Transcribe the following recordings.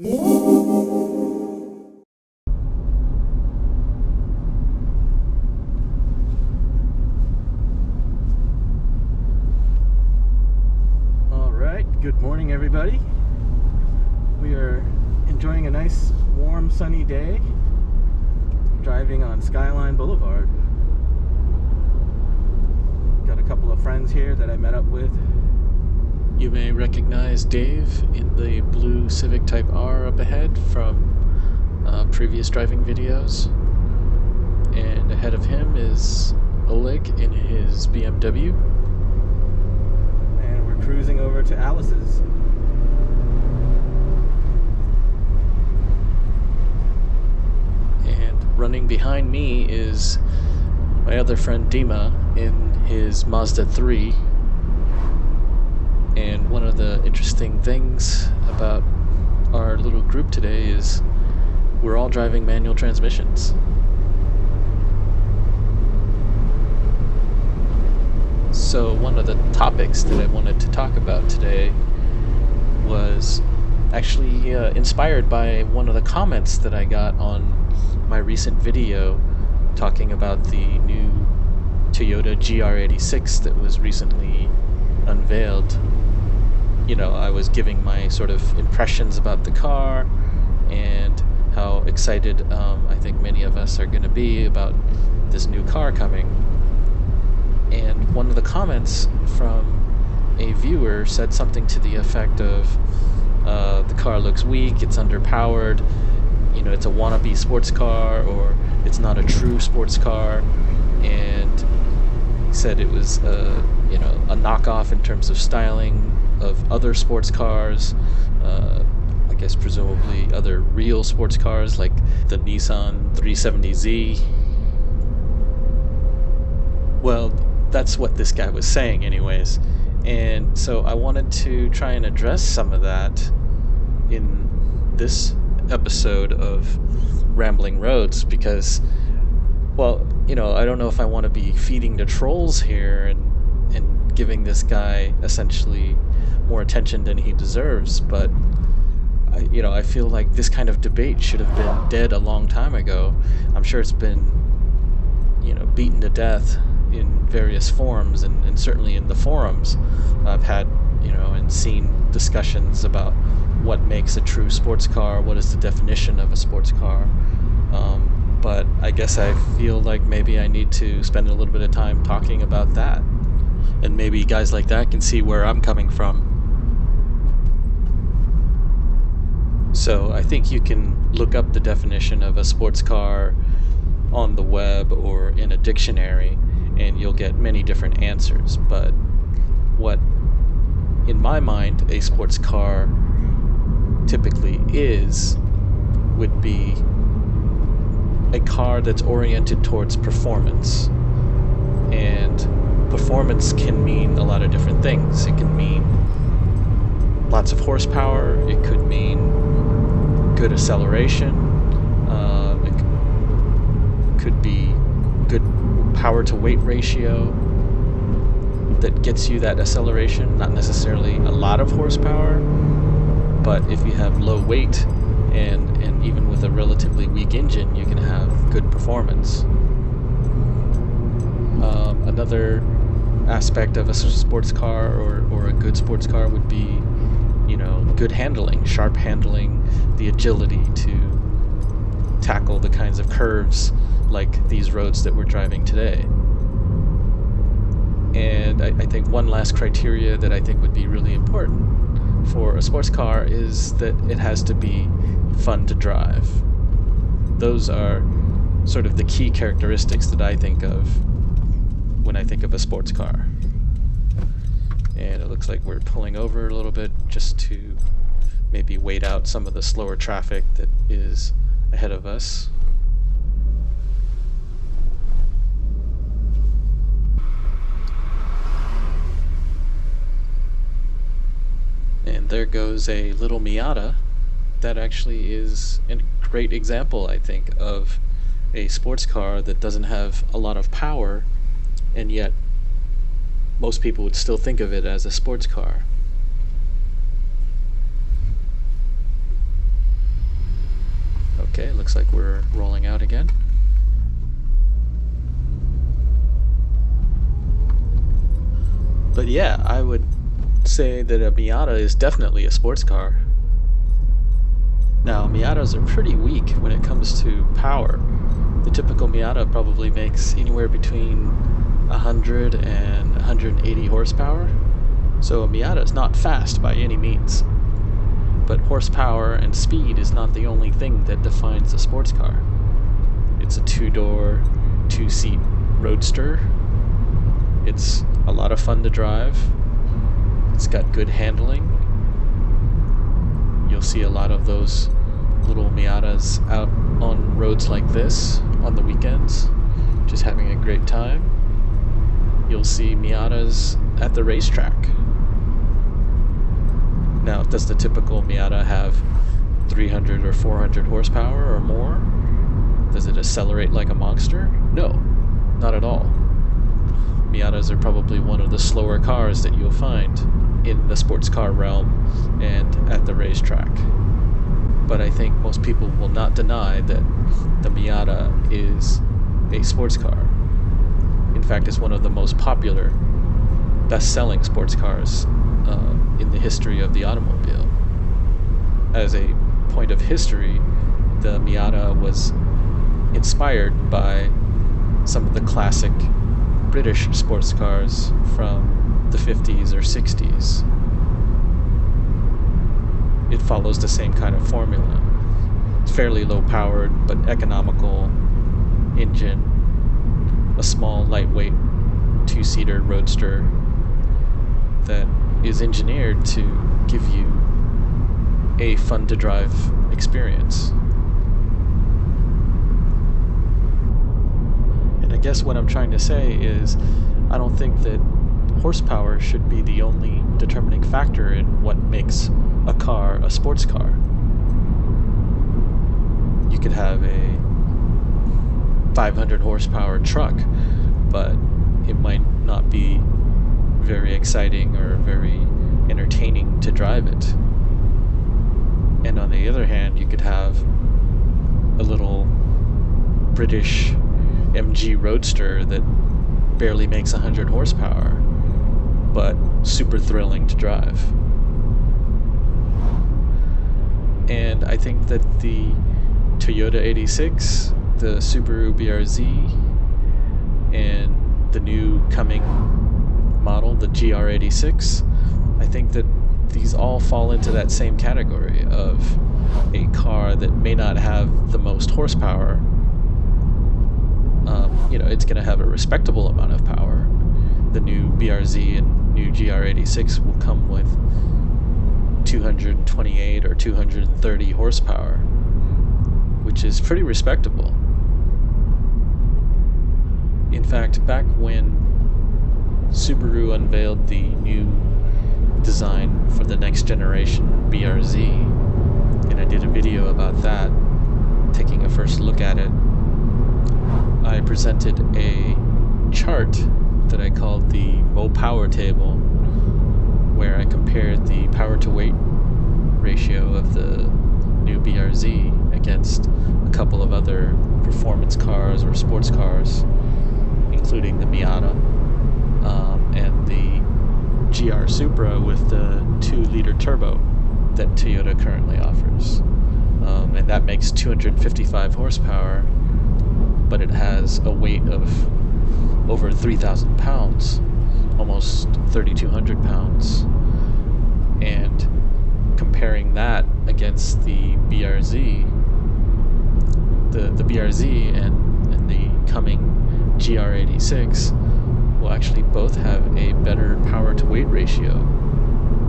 Alright, good morning everybody. We are enjoying a nice warm sunny day driving on Skyline Boulevard. Got a couple of friends here that I met up with. You may recognize Dave in the blue Civic Type R up ahead from previous driving videos. And ahead of him is Oleg in his BMW. And we're cruising over to Alice's. And running behind me is my other friend Dima in his Mazda 3. And one of the interesting things about our little group today is we're all driving manual transmissions. So one of the topics that I wanted to talk about today was actually inspired by one of the comments that I got on my recent video talking about the new Toyota GR86 that was recently unveiled. You know, I was giving my sort of impressions about the car and how excited I think many of us are going to be about this new car coming. And one of the comments from a viewer said something to the effect of, the car looks weak, it's underpowered, you know, it's a wannabe sports car, or it's not a true sports car. And he said it was, you know, a knockoff in terms of styling of other sports cars, I guess presumably other real sports cars like the Nissan 370Z. Well, that's what this guy was saying anyways. And so I wanted to try and address some of that in this episode of Rambling Roads because, well, you know, I don't know if I want to be feeding the trolls here and giving this guy essentially more attention than he deserves, but I feel like this kind of debate should have been dead a long time ago. I'm sure it's been, you know, beaten to death in various forms and certainly in the forums. I've had, you know, and seen discussions about what makes a true sports car, what is the definition of a sports car. But I guess I feel like maybe I need to spend a little bit of time talking about that. And maybe guys like that can see where I'm coming from. So I think you can look up the definition of a sports car on the web or in a dictionary, and you'll get many different answers. But what, in my mind, a sports car typically would be a car that's oriented towards performance. And performance can mean a lot of different things. It can mean lots of horsepower, it could mean good acceleration, it could be good power to weight ratio that gets you that acceleration, not necessarily a lot of horsepower, but if you have low weight and even with a relatively weak engine, you can have good performance. Another aspect of a sports car or a good sports car would be, you know, good handling, sharp handling, the agility to tackle the kinds of curves like these roads that we're driving today. And I think one last criteria that I think would be really important for a sports car is that it has to be fun to drive. Those are sort of the key characteristics that I think of when I think of a sports car. And it looks like we're pulling over a little bit just to maybe wait out some of the slower traffic that is ahead of us. And there goes a little Miata that actually is a great example, I think, of a sports car that doesn't have a lot of power, and yet most people would still think of it as a sports car. looks like we're rolling out again. But yeah, I would say that a Miata is definitely a sports car. Now, Miatas are pretty weak when it comes to power. The typical Miata probably makes anywhere between 100 and 180 horsepower. So a Miata is not fast by any means. But horsepower and speed is not the only thing that defines a sports car. It's a two-door, two-seat roadster. It's a lot of fun to drive. It's got good handling. You'll see a lot of those little Miatas out on roads like this on the weekends, just having a great time. You'll see Miatas at the racetrack. Now, does the typical Miata have 300 or 400 horsepower or more? Does it accelerate like a monster? No, not at all. Miatas are probably one of the slower cars that you'll find in the sports car realm and at the racetrack. But I think most people will not deny that the Miata is a sports car. In fact, it's one of the most popular, best-selling sports cars in the history of the automobile. As a point of history, the Miata was inspired by some of the classic British sports cars from the 50s or 60s. It follows the same kind of formula. It's fairly low-powered but economical engine, a small, lightweight, two-seater roadster that is engineered to give you a fun-to-drive experience. And I guess what I'm trying to say is I don't think that horsepower should be the only determining factor in what makes a car a sports car. You could have a 500 horsepower truck, but it might not be very exciting or very entertaining to drive it. And on the other hand, you could have a little British MG Roadster that barely makes 100 horsepower, but super thrilling to drive. And I think that the Toyota 86, the Subaru BRZ, and the new coming model, the GR86, I think that these all fall into that same category of a car that may not have the most horsepower. It's going to have a respectable amount of power. The new BRZ and new GR86 will come with 228 or 230 horsepower, which is pretty respectable. In fact, back when Subaru unveiled the new design for the next generation BRZ, and I did a video about that, taking a first look at it, I presented a chart that I called the Mo Power Table, where I compared the power to weight ratio of the new BRZ against a couple of other performance cars or sports cars, including the Miata and the GR Supra with the 2-liter turbo that Toyota currently offers. And that makes 255 horsepower, but it has a weight of over 3,000 pounds, almost 3,200 pounds. And comparing that against the BRZ, the BRZ and the coming GR86 will actually both have a better power to weight ratio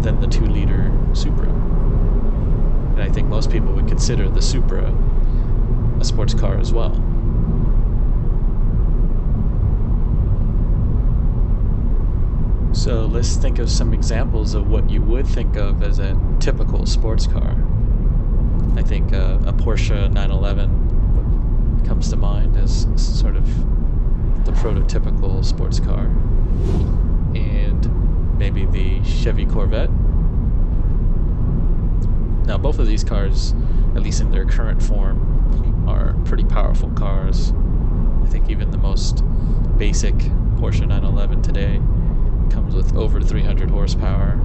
than the 2-liter Supra. And I think most people would consider the Supra a sports car as well. So let's think of some examples of what you would think of as a typical sports car. I think a Porsche 911 comes to mind as sort of the prototypical sports car. And maybe the Chevy Corvette. Now both of these cars, at least in their current form, are pretty powerful cars. I think even the most basic Porsche 911 today comes with over 300 horsepower.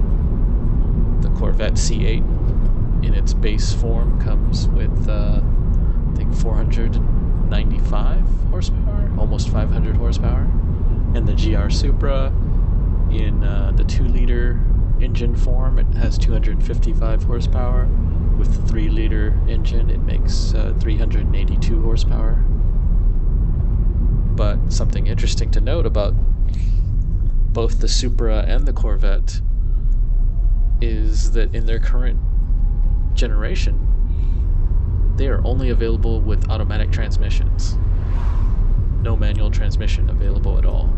The Corvette C8 in its base form comes with, I think, 495 horsepower, almost 500 horsepower. And the GR Supra in the 2-liter engine form, it has 255 horsepower. With the 3-liter engine, it makes 382 horsepower. But something interesting to note about both the Supra and the Corvette is that in their current generation, they are only available with automatic transmissions. No manual transmission available at all.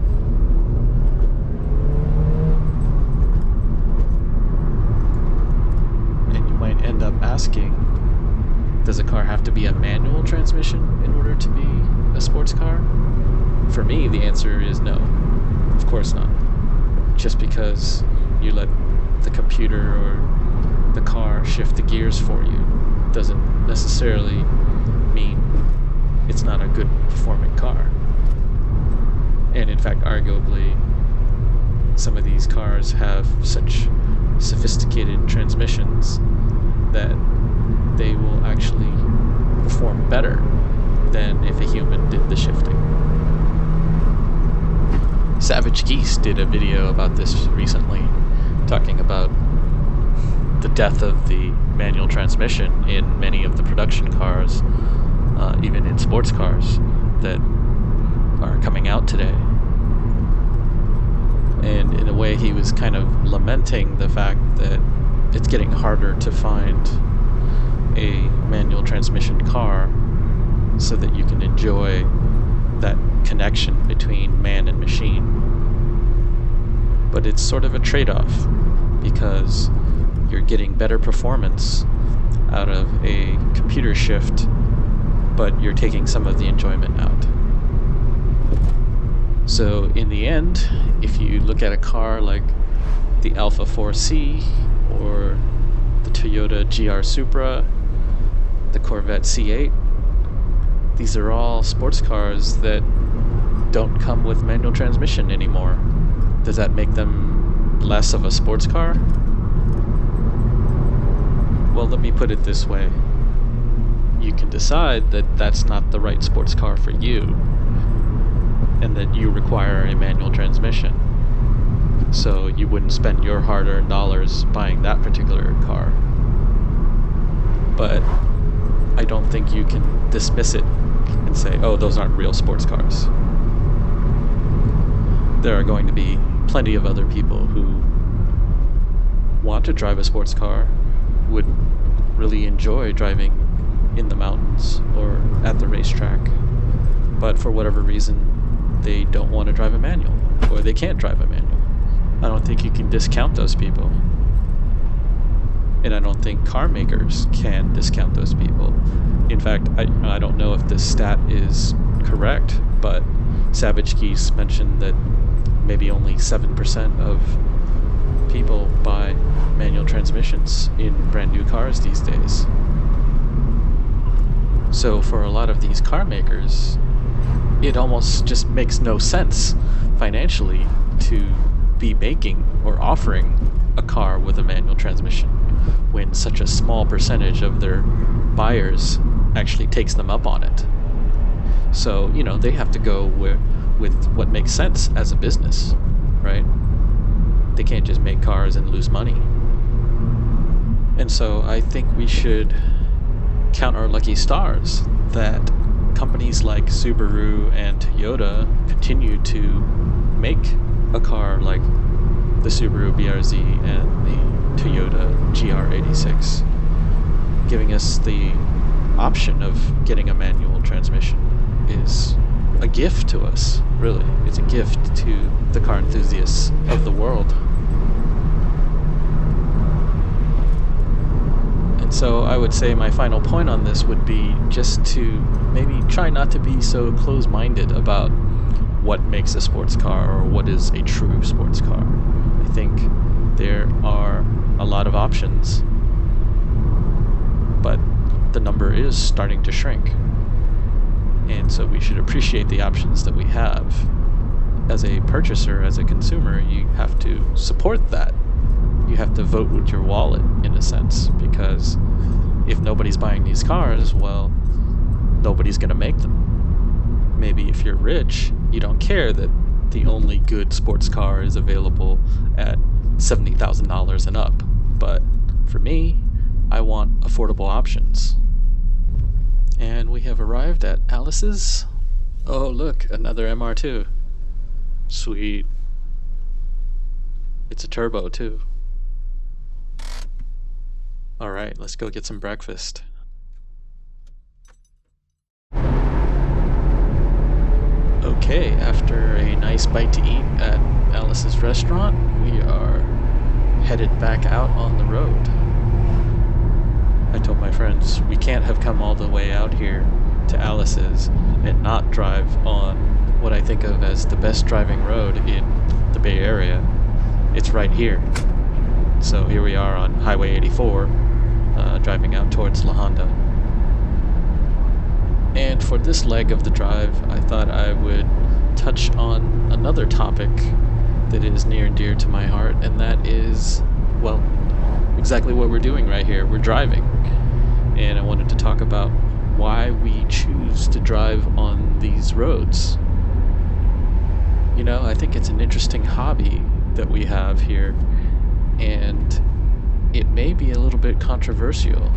And you might end up asking, does a car have to be a manual transmission in order to be a sports car? For me, the answer is no. Of course not. Just because you let the computer or the car shift the gears for you doesn't necessarily mean it's not a good performing car. And in fact, arguably, some of these cars have such sophisticated transmissions that they will actually perform better than if a human did the shifting. Savage Geese did a video about this recently, talking about the death of the manual transmission in many of the production cars, even in sports cars that are coming out today. And in a way, he was kind of lamenting the fact that it's getting harder to find a manual transmission car so that you can enjoy that connection between man and machine. But it's sort of a trade-off, because you're getting better performance out of a computer shift, but you're taking some of the enjoyment out. So in the end, if you look at a car like the Alpha 4C or the Toyota GR Supra, the Corvette C8, these are all sports cars that don't come with manual transmission anymore. Does that make them less of a sports car? Well, let me put it this way. You can decide that that's not the right sports car for you, and that you require a manual transmission. So you wouldn't spend your hard-earned dollars buying that particular car. But I don't think you can dismiss it and say, oh, those aren't real sports cars. There are going to be plenty of other people who want to drive a sports car, would really enjoy driving in the mountains or at the racetrack, but for whatever reason, they don't want to drive a manual, or they can't drive a manual. I don't think you can discount those people. And I don't think car makers can discount those people. In fact, I don't know if this stat is correct, but Savage Geese mentioned that maybe only 7% of people buy manual transmissions in brand new cars these days. So for a lot of these car makers, it almost just makes no sense financially to be making or offering a car with a manual transmission when such a small percentage of their buyers actually takes them up on it. So, they have to go with what makes sense as a business, right? They can't just make cars and lose money. And so I think we should count our lucky stars that companies like Subaru and Toyota continue to make a car like the Subaru BRZ and the Toyota GR86, giving us the option of getting a manual transmission is a gift to us, really. It's a gift to the car enthusiasts of the world. And so I would say my final point on this would be just to maybe try not to be so close-minded about what makes a sports car or what is a true sports car. I think there are a lot of options, but the number is starting to shrink. And so we should appreciate the options that we have. As a purchaser, as a consumer, you have to support that. You have to vote with your wallet, in a sense, because if nobody's buying these cars, well, nobody's going to make them. Maybe if you're rich, you don't care that the only good sports car is available at $70,000 and up. But for me, I want affordable options. And we have arrived at Alice's. Oh, look, another MR2. Sweet. It's a turbo, too. Alright, let's go get some breakfast. Okay, after a nice bite to eat at Alice's restaurant, we are headed back out on the road. I told my friends we can't have come all the way out here to Alice's and not drive on what I think of as the best driving road in the Bay Area. It's right here. So here we are on Highway 84, driving out towards La Honda. And for this leg of the drive, I thought I would touch on another topic that is near and dear to my heart, and that is, well, exactly what we're doing right here. We're driving. And I wanted to talk about why we choose to drive on these roads. You know, I think it's an interesting hobby that we have here, and it may be a little bit controversial.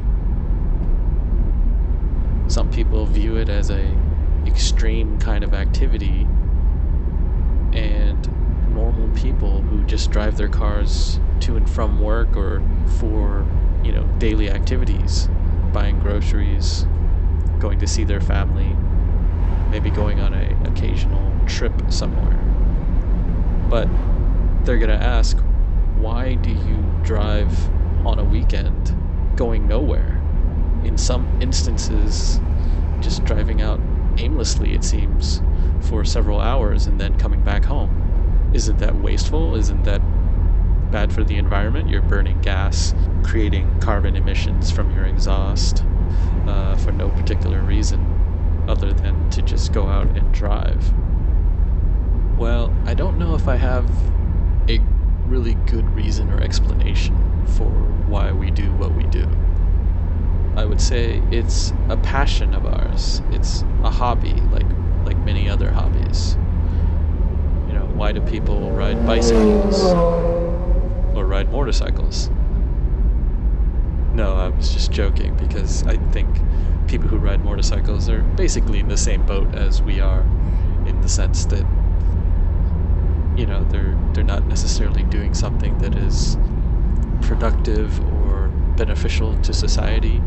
Some people view it as a extreme kind of activity, and normal people who just drive their cars to and from work or for, daily activities, buying groceries, going to see their family, maybe going on an occasional trip somewhere. But they're gonna ask, why do you drive on a weekend going nowhere? In some instances, just driving out aimlessly, it seems, for several hours and then coming back home. Isn't that wasteful? Isn't that bad for the environment? You're burning gas, creating carbon emissions from your exhaust for no particular reason other than to just go out and drive. Well, I don't know if I have a really good reason or explanation for why we do what we do. I would say it's a passion of ours. It's a hobby, like many other hobbies. Why do people ride bicycles or ride motorcycles? No, I was just joking, because I think people who ride motorcycles are basically in the same boat as we are, in the sense that they're not necessarily doing something that is productive or beneficial to society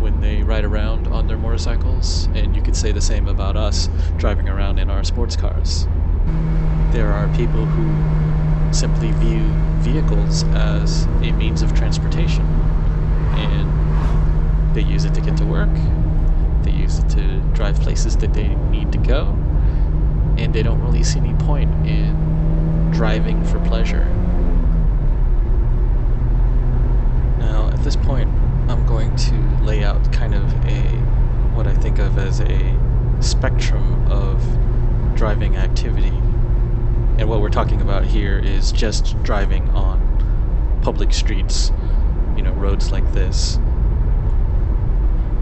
when they ride around on their motorcycles. And you could say the same about us driving around in our sports cars. There are people who simply view vehicles as a means of transportation, and they use it to get to work, they use it to drive places that they need to go, and they don't really see any point in driving for pleasure. Now, at this point, I'm going to lay out kind of what I think of as a spectrum of driving activity. And what we're talking about here is just driving on public streets, roads like this.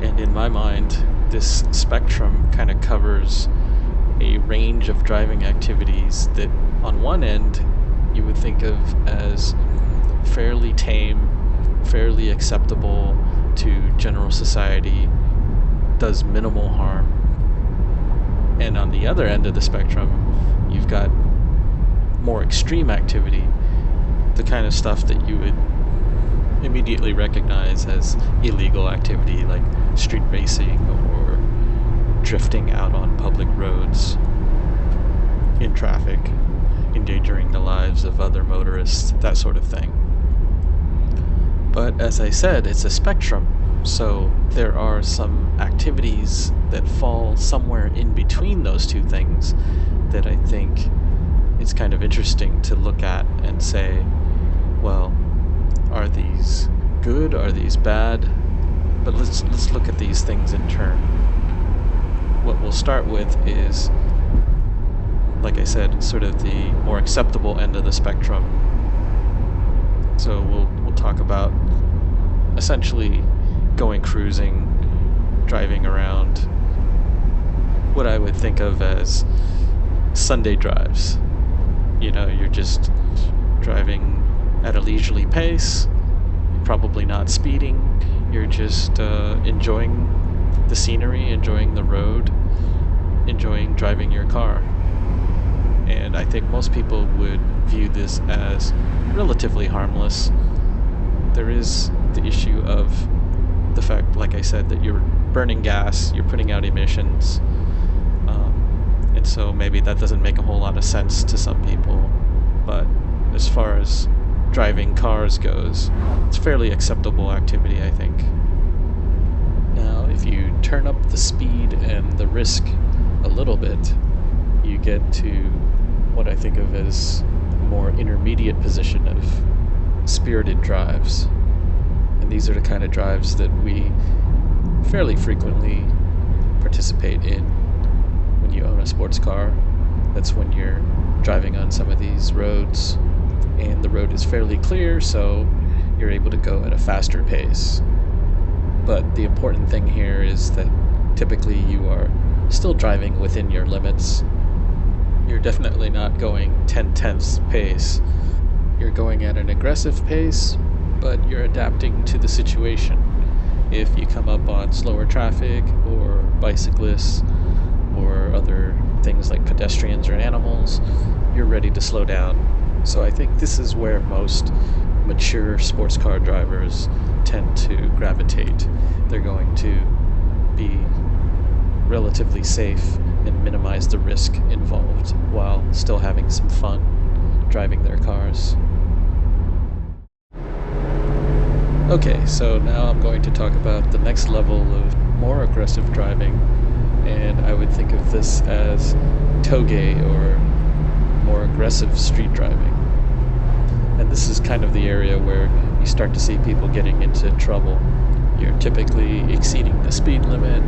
And in my mind, this spectrum kind of covers a range of driving activities that on one end you would think of as fairly tame, fairly acceptable to general society, does minimal harm. And on the other end of the spectrum, you've got more extreme activity, the kind of stuff that you would immediately recognize as illegal activity, like street racing or drifting out on public roads in traffic, endangering the lives of other motorists, that sort of thing. But as I said, it's a spectrum, so there are some activities that fall somewhere in between those two things that I think it's kind of interesting to look at and say, well, are these good? Are these bad? But let's look at these things in turn. What we'll start with is, like I said, sort of the more acceptable end of the spectrum. So we'll talk about essentially going cruising, driving around, what I would think of as Sunday drives. You're just driving at a leisurely pace, probably not speeding, you're just enjoying the scenery, enjoying the road, enjoying driving your car. And I think most people would view this as relatively harmless. There is the issue of the fact, like I said, that you're burning gas, you're putting out emissions, and so maybe that doesn't make a whole lot of sense to some people. But as far as driving cars goes, it's a fairly acceptable activity, I think. Now, if you turn up the speed and the risk a little bit, you get to what I think of as a more intermediate position of spirited drives. And these are the kind of drives that we fairly frequently participate in when you own a sports car. That's when you're driving on some of these roads, and the road is fairly clear, so you're able to go at a faster pace. But the important thing here is that typically you are still driving within your limits. You're definitely not going 10/10ths pace. You're going at an aggressive pace, but you're adapting to the situation. If you come up on slower traffic or bicyclists or other things like pedestrians or animals, you're ready to slow down. So I think this is where most mature sports car drivers tend to gravitate. They're going to be relatively safe and minimize the risk involved while still having some fun driving their cars. Okay, so now I'm going to talk about the next level of more aggressive driving, and I would think of this as toge, or more aggressive street driving. And this is kind of the area where you start to see people getting into trouble. You're typically exceeding the speed limit,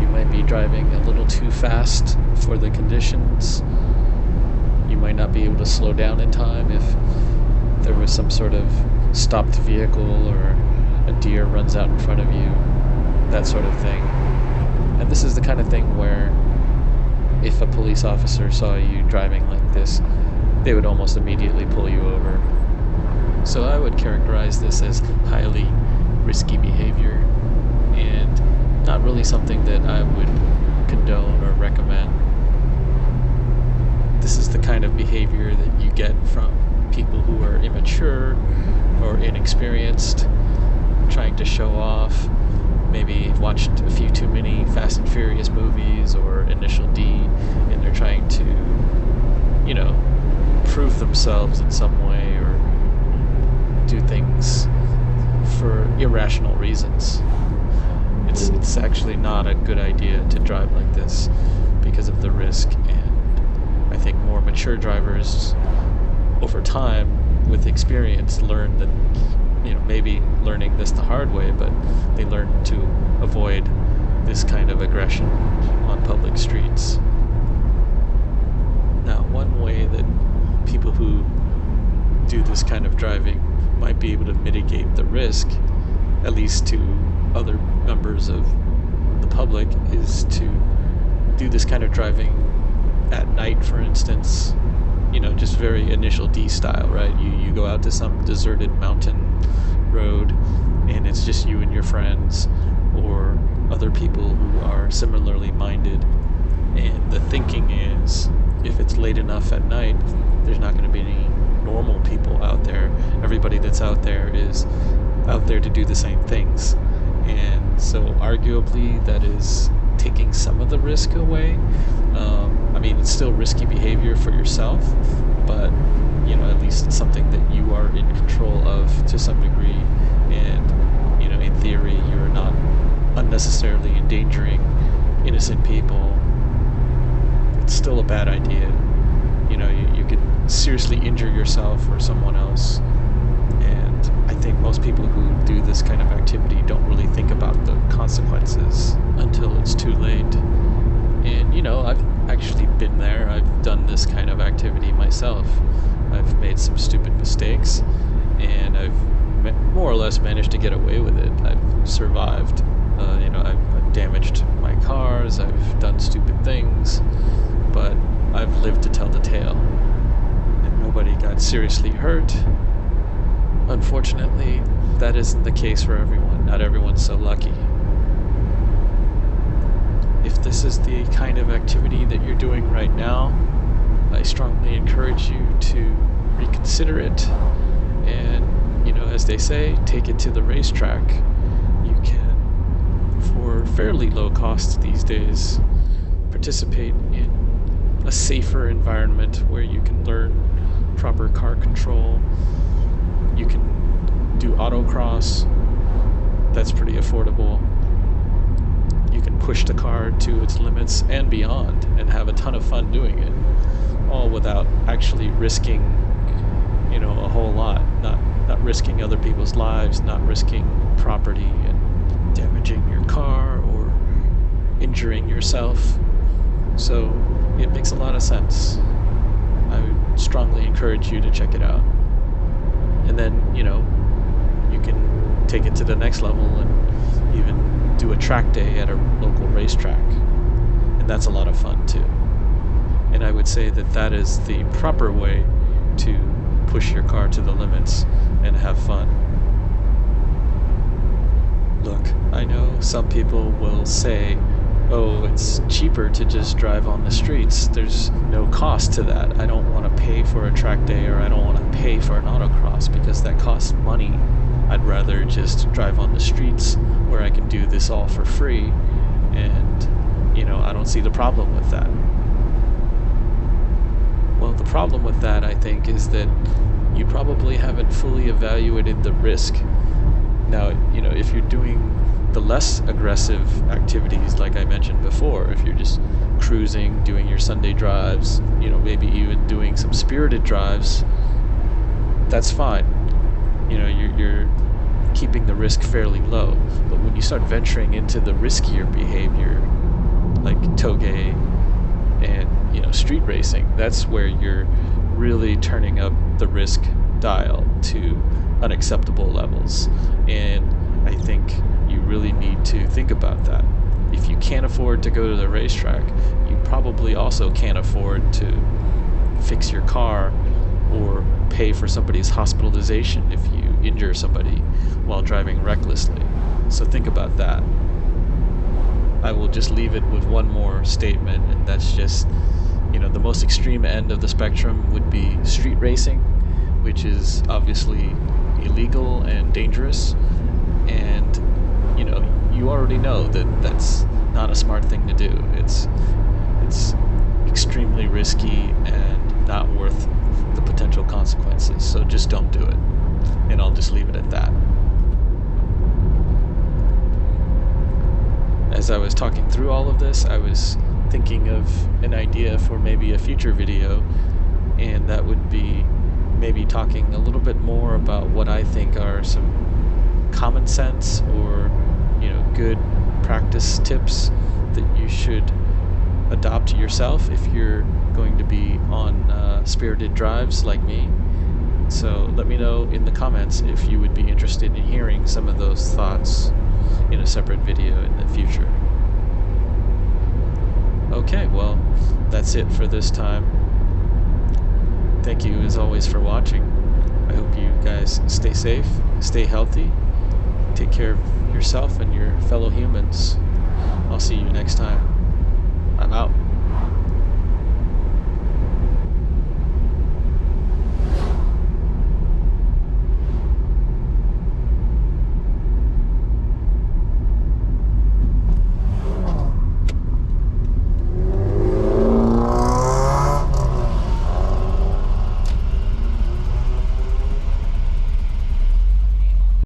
you might be driving a little too fast for the conditions, you might not be able to slow down in time if there was some sort of stopped vehicle or a deer runs out in front of you, that sort of thing. And this is the kind of thing where if a police officer saw you driving like this, they would almost immediately pull you over. So I would characterize this as highly risky behavior, and not really something that I would condone or recommend. This is the kind of behavior that you get from people who are immature or inexperienced, trying to show off, maybe watched a few too many Fast and Furious movies or Initial D, and they're trying to, prove themselves in some way or do things for irrational reasons. It's actually not a good idea to drive like this because of the risk, and I think more mature drivers over time with experience learn that, maybe learning this the hard way, but they learn to avoid this kind of aggression on public streets. Now, one way that people who do this kind of driving might be able to mitigate the risk, at least to other members of the public, is to do this kind of driving at night, for instance. Just very Initial D style, right? You go out to some deserted mountain road and it's just you and your friends or other people who are similarly minded, and the thinking is if it's late enough at night, there's not going to be any normal people out there. Everybody that's out there is out there to do the same things, and so arguably that is taking some of the risk away. It's still risky behavior for yourself, but at least it's something that you are in control of to some degree, and in theory you're not unnecessarily endangering innocent people. It's still a bad idea. You could seriously injure yourself or someone else, and I think most people who do this kind of activity don't really think about the consequences until it's too late. And actually been there. I've done this kind of activity myself. I've made some stupid mistakes, and I've more or less managed to get away with it. I've survived. I've damaged my cars, I've done stupid things, but I've lived to tell the tale. And nobody got seriously hurt. Unfortunately, that isn't the case for everyone. Not everyone's so lucky. If this is the kind of activity that you're doing right now, I strongly encourage you to reconsider it and, as they say, take it to the racetrack. You can, for fairly low cost these days, participate in a safer environment where you can learn proper car control. You can do autocross. That's pretty affordable. You can push the car to its limits and beyond and have a ton of fun doing it, all without actually risking, a whole lot. Not risking other people's lives, not risking property and damaging your car or injuring yourself. So it makes a lot of sense. I would strongly encourage you to check it out. And then, you can take it to the next level and even do a track day at a local racetrack. And that's a lot of fun too. And I would say that is the proper way to push your car to the limits and have fun. Look, I know some people will say, oh, it's cheaper to just drive on the streets. There's no cost to that. I don't want to pay for a track day, or I don't want to pay for an autocross because that costs money. I'd rather just drive on the streets where I can do this all for free, and, I don't see the problem with that. Well, the problem with that, I think, is that you probably haven't fully evaluated the risk. Now, if you're doing the less aggressive activities like I mentioned before, if you're just cruising, doing your Sunday drives, maybe even doing some spirited drives, that's fine. You're keeping the risk fairly low. But when you start venturing into the riskier behavior, like toge and street racing, that's where you're really turning up the risk dial to unacceptable levels. And I think you really need to think about that. If you can't afford to go to the racetrack, you probably also can't afford to fix your car or pay for somebody's hospitalization if you injure somebody while driving recklessly. So think about that. I will just leave it with one more statement, and that's just, the most extreme end of the spectrum would be street racing, which is obviously illegal and dangerous. And, you already know that that's not a smart thing to do. It's extremely risky and not worth the potential consequences. So just don't do it. And I'll just leave it at that. As I was talking through all of this, I was thinking of an idea for maybe a future video, and that would be maybe talking a little bit more about what I think are some common sense or good practice tips that you should adopt yourself if you're going to be on spirited drives like me. So let me know in the comments if you would be interested in hearing some of those thoughts in a separate video in the future. Okay, well, that's it for this time. Thank you as always for watching. I hope you guys stay safe, stay healthy, take care of yourself and your fellow humans. I'll see you next time. I'm out.